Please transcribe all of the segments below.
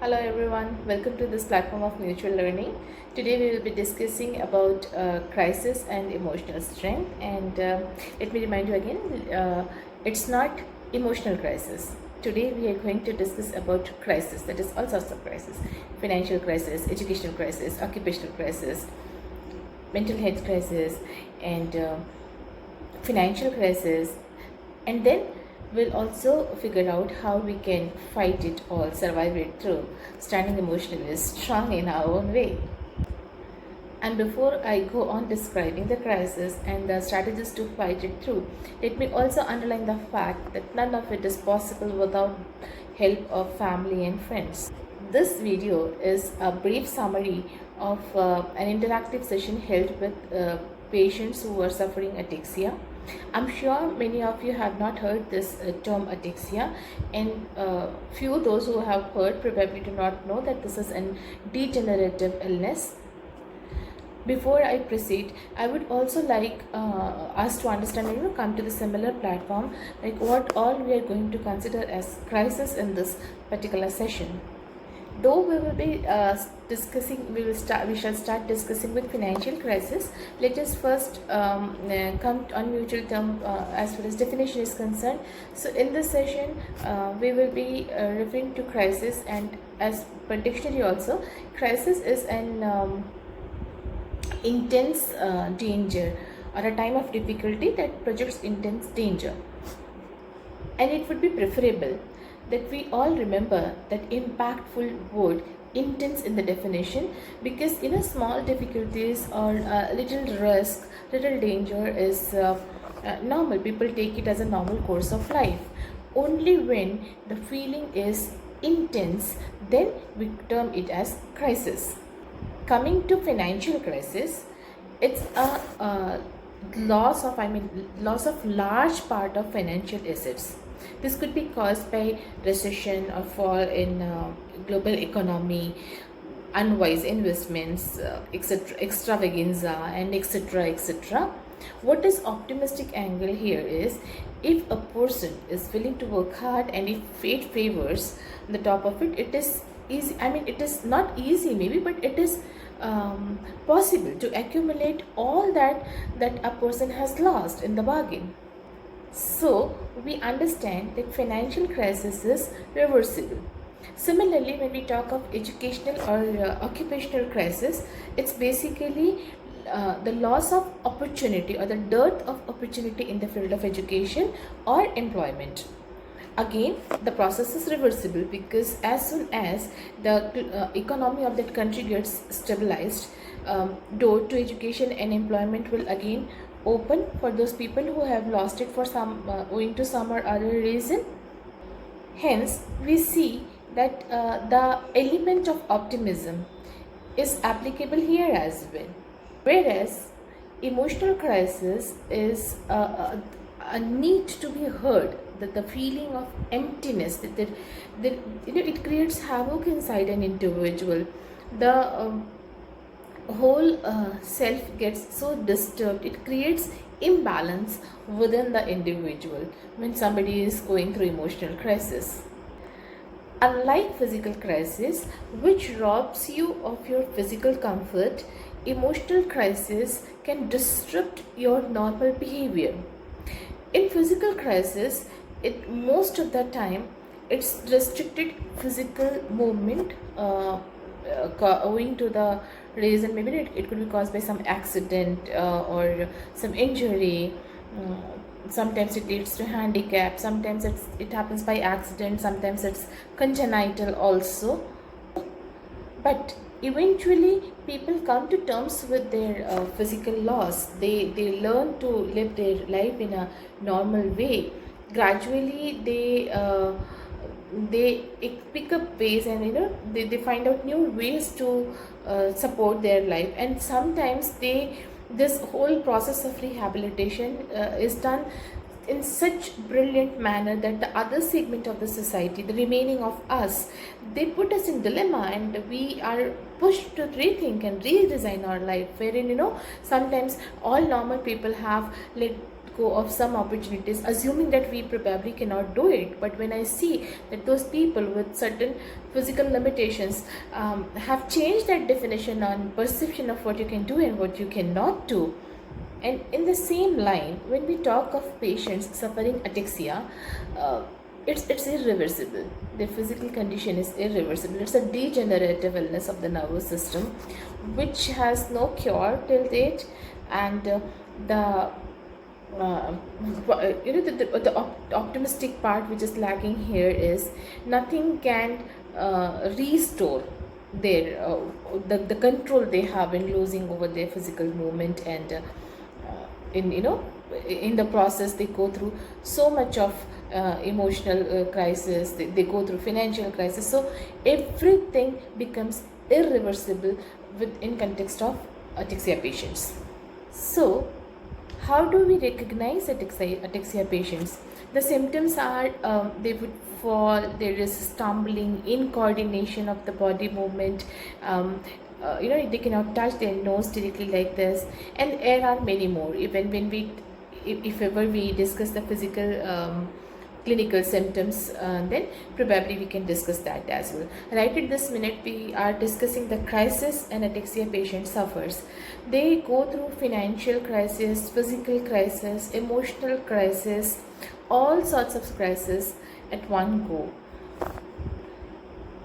Hello everyone, welcome to this platform of mutual learning. Today we will be discussing about crisis and emotional strength, and let me remind you again, it's not emotional crisis. Today we are going to discuss about crisis, that is all sorts of crisis: financial crisis, educational crisis, occupational crisis, mental health crisis, and financial crisis, and then we'll also figure out how we can fight it all, survive it through, standing emotionally strong in our own way. And before I go on describing the crisis and the strategies to fight it through, let me also underline the fact that none of it is possible without help of family and friends. This video is a brief summary of an interactive session held with patients who are suffering ataxia. I'm sure many of you have not heard this term ataxia, and few those who have heard probably do not know that this is a degenerative illness. Before I proceed, I would also like us to understand and come to the similar platform, like what all we are going to consider as crisis in this particular session. Though we will be discussing, we shall start discussing with financial crisis. Let us first come on mutual term as far as definition is concerned. So in this session, we will be referring to crisis, and as per dictionary also, crisis is an intense danger or a time of difficulty that projects intense danger. And it would be preferable that we all remember that impactful word intense in the definition, because small difficulties or little risk, little danger is normal. People take it as a normal course of life. Only when the feeling is intense, then we term it as crisis. Coming to financial crisis, it's a loss of large part of financial assets. This could be caused by recession or fall in global economy, unwise investments, etc., extravaganza, and etc. What is optimistic angle here is, if a person is willing to work hard and if fate favors the top of it, it is easy. It is not easy maybe, but it is possible to accumulate all that a person has lost in the bargain. So we understand that financial crisis is reversible. Similarly, when we talk of educational or occupational crisis, it's basically the loss of opportunity or the dearth of opportunity in the field of education or employment. Again, the process is reversible, because as soon as the economy of that country gets stabilized, door to education and employment will again open for those people who have lost it for some owing to some or other reason. Hence, we see that the element of optimism is applicable here as well. Whereas emotional crisis is a need to be heard, that the feeling of emptiness, that it creates havoc inside an individual. The whole self gets so disturbed, it creates imbalance within the individual when somebody is going through emotional crisis. Unlike physical crisis, which robs you of your physical comfort, emotional crisis can disrupt your normal behavior. In physical crisis, most of the time it's restricted physical movement owing to the reason, maybe it could be caused by some accident or some injury. Sometimes it leads to handicap, sometimes it happens by accident, sometimes it's congenital also. But eventually people come to terms with their physical loss. They learn to live their life in a normal way. Gradually they pick up ways, and they find out new ways to support their life. And sometimes this whole process of rehabilitation is done in such brilliant manner that the other segment of the society, the remaining of us, they put us in dilemma, and we are pushed to rethink and redesign our life, wherein sometimes all normal people have go of some opportunities, assuming that we probably cannot do it. But when I see that those people with certain physical limitations have changed that definition on perception of what you can do and what you cannot do. And in the same line, when we talk of patients suffering ataxia, it's irreversible. Their physical condition is irreversible. It's a degenerative illness of the nervous system, which has no cure till date, and the optimistic part which is lacking here is nothing can restore their the control they have in losing over their physical movement, and in the process they go through so much of emotional crisis, they go through financial crisis, so everything becomes irreversible in context of ataxia patients. So how do we recognize ataxia patients? The symptoms are they would fall, there is stumbling, incoordination of the body movement, they cannot touch their nose directly like this, and there are many more. Even when if ever we discuss the physical clinical symptoms, then probably we can discuss that as well. Right at this minute we are discussing the crisis an ataxia patient suffers. They go through financial crisis, physical crisis, emotional crisis, all sorts of crisis at one go.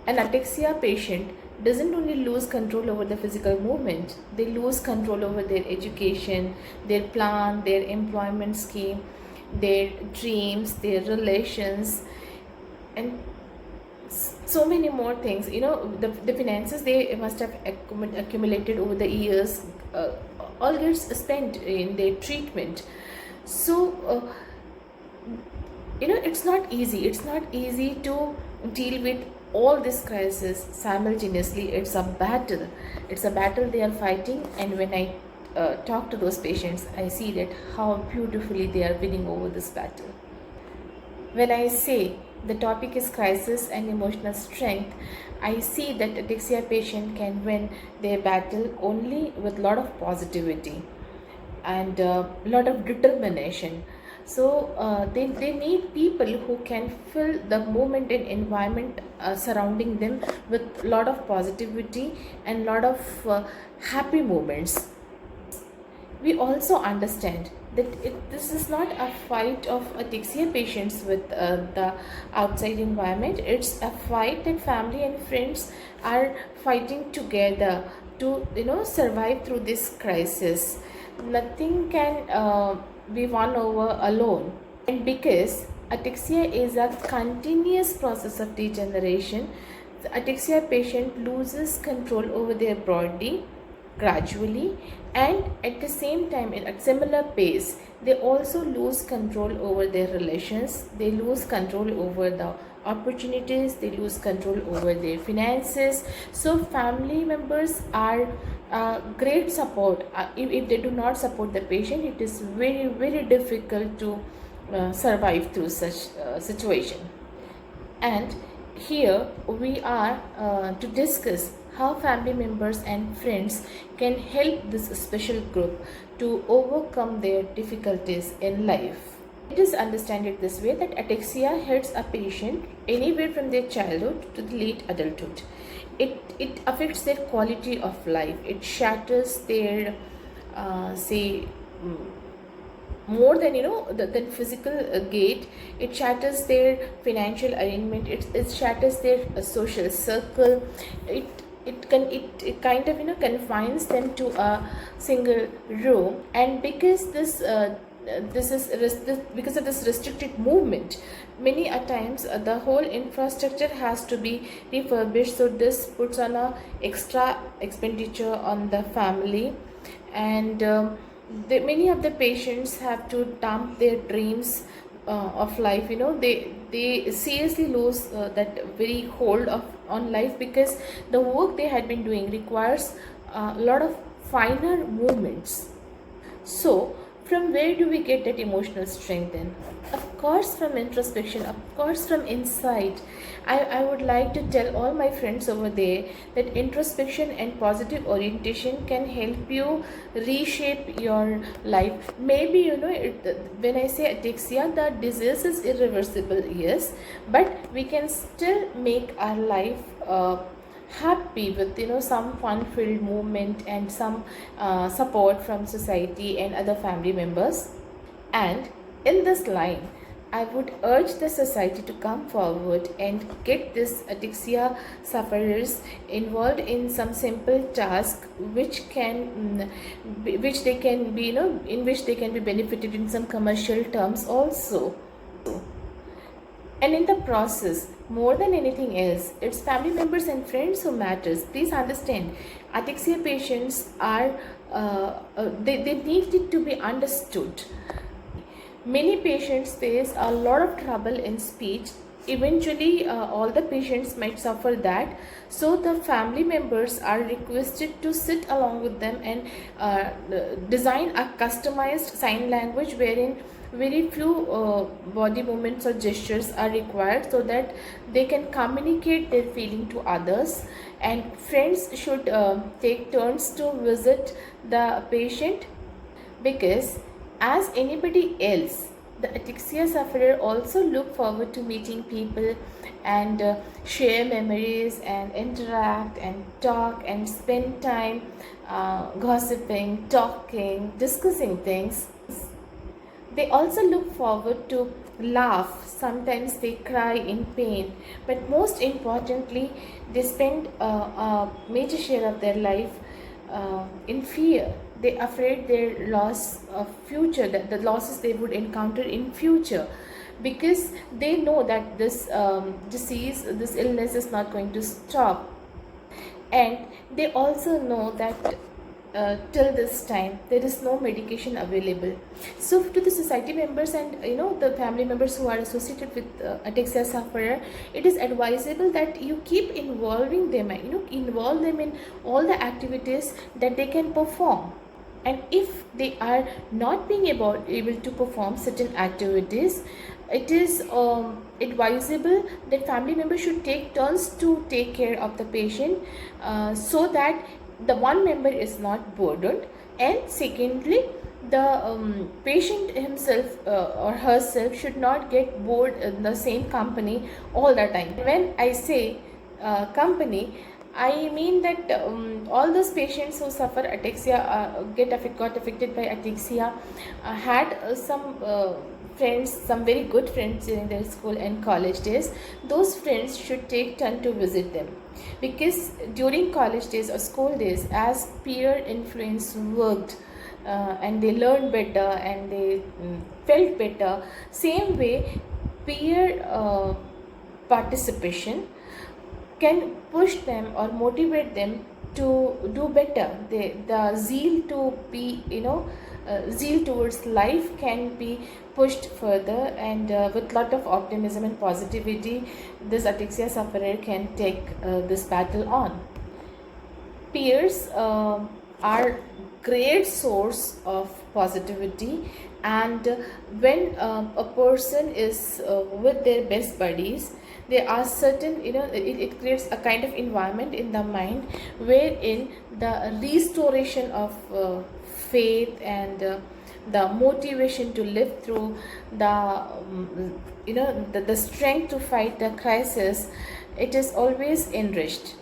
An ataxia patient doesn't only lose control over the physical movement, they lose control over their education, their plan, their employment scheme, their dreams, their relations, and so many more things. The finances they must have accumulated over the years all gets spent in their treatment. So it's not easy to deal with all this crisis simultaneously. It's a battle they are fighting, and when I talk to those patients, I see that how beautifully they are winning over this battle. When I say the topic is crisis and emotional strength, I see that ataxia patient can win their battle only with a lot of positivity and a lot of determination. So they need people who can fill the movement and environment surrounding them with a lot of positivity and lot of happy moments. We also understand that this is not a fight of ataxia patients with the outside environment. It's a fight that family and friends are fighting together to survive through this crisis. Nothing can be won over alone, and because ataxia is a continuous process of degeneration, the ataxia patient loses control over their body gradually, and at the same time at similar pace they also lose control over their relations, they lose control over the opportunities, they lose control over their finances. So family members are great support. If they do not support the patient, it is very, very difficult to survive through such situation. And here we are to discuss how family members and friends can help this special group to overcome their difficulties in life. It is understood this way that ataxia hits a patient anywhere from their childhood to the late adulthood. It affects their quality of life. It shatters their more than than physical gait. It shatters their financial arrangement. It shatters their social circle. It kind of confines them to a single room, and because this because of this restricted movement, many a times the whole infrastructure has to be refurbished, so this puts on a extra expenditure on the family, and many of the patients have to dump their dreams of life. They seriously lose that very hold on life, because the work they had been doing requires a lot of finer movements. So From where do we get that emotional strength then? Of course, from introspection, of course, from insight. I would like to tell all my friends over there that introspection and positive orientation can help you reshape your life. Maybe, when I say ataxia, the disease is irreversible, yes, but we can still make our life happy with some fun filled movement and some support from society and other family members. And in this line, I would urge the society to come forward and get this ataxia sufferers involved in some simple task which can which they can be in which they can be benefited in some commercial terms also. And in the process, more than anything else, it's family members and friends who matters. Please understand, ataxia patients are they need it to be understood. Many patients face a lot of trouble in speech. Eventually, all the patients might suffer that. So the family members are requested to sit along with them and design a customized sign language wherein very few body movements or gestures are required so that they can communicate their feeling to others. And friends should take turns to visit the patient, because as anybody else, the ataxia sufferer also look forward to meeting people and share memories and interact and talk and spend time gossiping, talking, discussing things. They also look forward to laugh. Sometimes they cry in pain, but most importantly, they spend a major share of their life in fear. They afraid their loss of future, that the losses they would encounter in future, because they know that this disease, this illness is not going to stop. And they also know that till this time there is no medication available. So to the society members and the family members who are associated with ataxia sufferer, it is advisable that you keep involving them, involve them in all the activities that they can perform. And if they are not being able to perform certain activities, it is advisable that family members should take turns to take care of the patient, so that the one member is not burdened, and secondly, the patient himself or herself should not get bored in the same company all the time. When I say company, I mean that all those patients who suffer ataxia, got affected by ataxia, had some friends, some very good friends during their school and college days. Those friends should take turn to visit them, because during college days or school days, as peer influence worked, and they learned better and they felt better, same way peer participation can push them or motivate them to do better. The zeal to be zeal towards life can be pushed further, and with lot of optimism and positivity, this ataxia sufferer can take this battle on. Peers are great source of positivity, and when a person is with their best buddies, there are certain it creates a kind of environment in the mind wherein the restoration of faith and the motivation to live through the strength to fight the crisis, it is always enriched.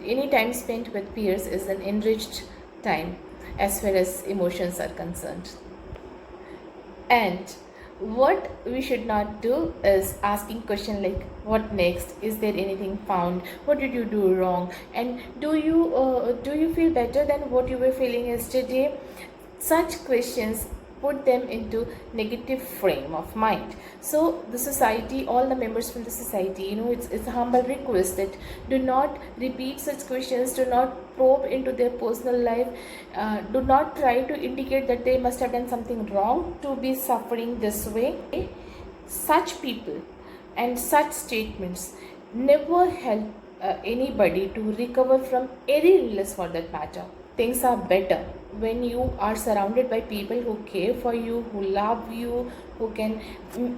Any time spent with peers is an enriched time as far as emotions are concerned. And what we should not do is asking question like, what next, is there anything found, what did you do wrong, and do you feel better than what you were feeling yesterday? Such questions put them into negative frame of mind. So the society, all the members from the society, it's a humble request that do not repeat such questions, do not probe into their personal life, do not try to indicate that they must have done something wrong to be suffering this way. Such people and such statements never help anybody to recover from any illness for that matter. things are better when you are surrounded by people who care for you, who love you, who can,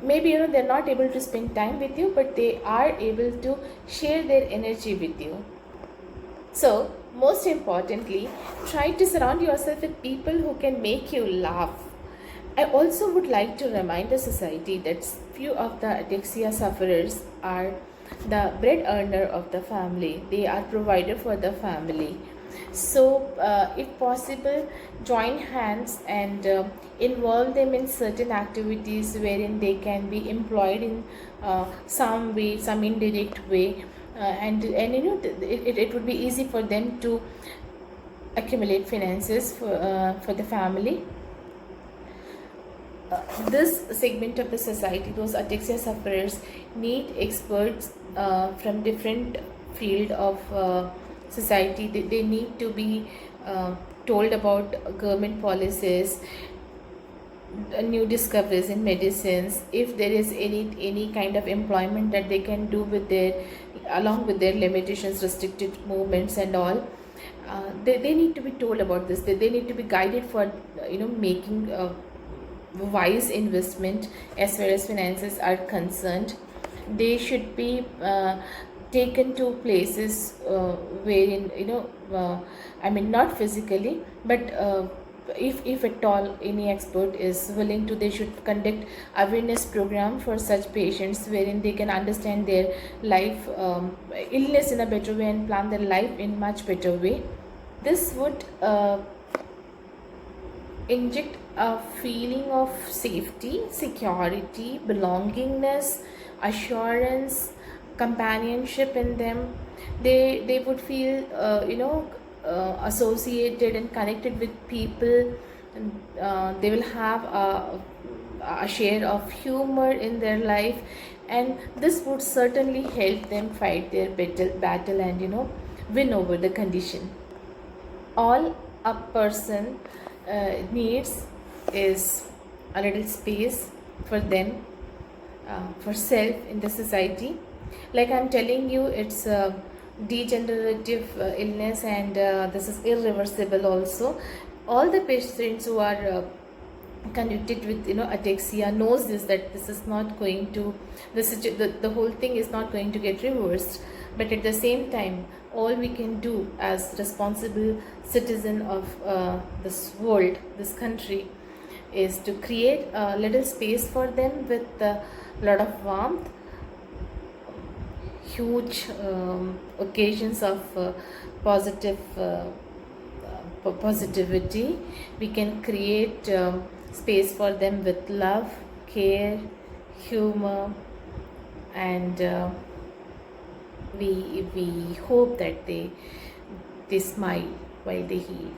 maybe they're not able to spend time with you, but they are able to share their energy with you. So, most importantly, try to surround yourself with people who can make you laugh. I also would like to remind the society that few of the ataxia sufferers are the bread earner of the family. They are provider for the family. So, if possible, join hands and involve them in certain activities wherein they can be employed in some way, some indirect way, and it would be easy for them to accumulate finances for the family. This segment of the society, those ataxia sufferers, need experts from different field of society. They need to be told about government policies, new discoveries in medicines, if there is any kind of employment that they can do with their, along with their limitations, restricted movements and all. They need to be told about this. They need to be guided for making wise investment as far as finances are concerned. They should be taken to places wherein I mean, not physically, but if at all any expert is willing to, they should conduct awareness program for such patients wherein they can understand their life illness in a better way and plan their life in much better way. This would inject a feeling of safety, security, belongingness, assurance, companionship in them. They would feel associated and connected with people. They will have a share of humor in their life, and this would certainly help them fight their battle and win over the condition. All a person needs is a little space for them, for self in the society. Like I'm telling you, it's a degenerative illness, and this is irreversible also. All the patients who are conducted with ataxia knows this, that this is not going to, the whole thing is not going to get reversed. But at the same time, all we can do as responsible citizen of this world, this country, is to create a little space for them with a lot of warmth, huge occasions of positivity. We can create space for them with love, care, humor, and we hope that they smile while they heal.